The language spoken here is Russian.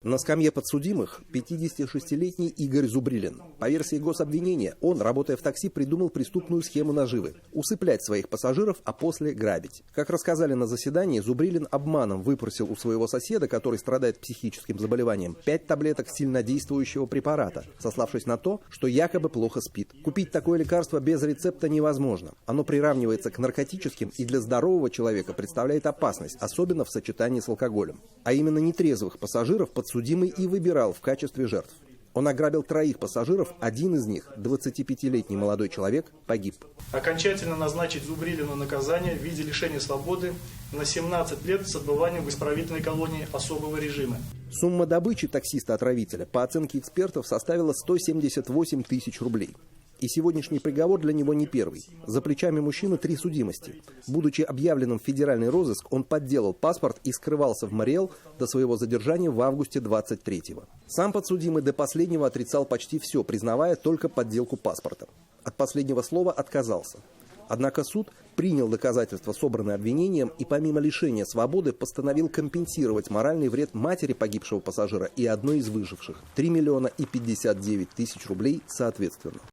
На скамье подсудимых 56-летний Игорь Зубрилин. По версии гособвинения, он, работая в такси, придумал преступную схему наживы – усыплять своих пассажиров, а после грабить. Как рассказали на заседании, Зубрилин обманом выпросил у своего соседа, который страдает психическим заболеванием, 5 таблеток сильнодействующего препарата, сославшись на то, что якобы плохо спит. Купить такое лекарство без рецепта невозможно. Оно приравнивается к наркотическим и для здорового человека представляет опасность, особенно в сочетании с алкоголем. А именно нетрезвых пассажиров подсудимый и выбирал в качестве жертв. Он ограбил 3 пассажиров, один из них, 25-летний молодой человек, погиб. Окончательно назначить Зубрилину наказание в виде лишения свободы на 17 лет с отбыванием в исправительной колонии особого режима. Сумма добычи таксиста-отравителя, по оценке экспертов, составила 178 тысяч рублей. И сегодняшний приговор для него не первый. За плечами мужчины 3 судимости. Будучи объявленным в федеральный розыск, он подделал паспорт и скрывался в Мариэл до своего задержания в августе 23-го. Сам подсудимый до последнего отрицал почти все, признавая только подделку паспорта. От последнего слова отказался. Однако суд принял доказательства, собранные обвинением, и помимо лишения свободы постановил компенсировать моральный вред матери погибшего пассажира и одной из выживших – 3 миллиона и 59 тысяч рублей соответственно.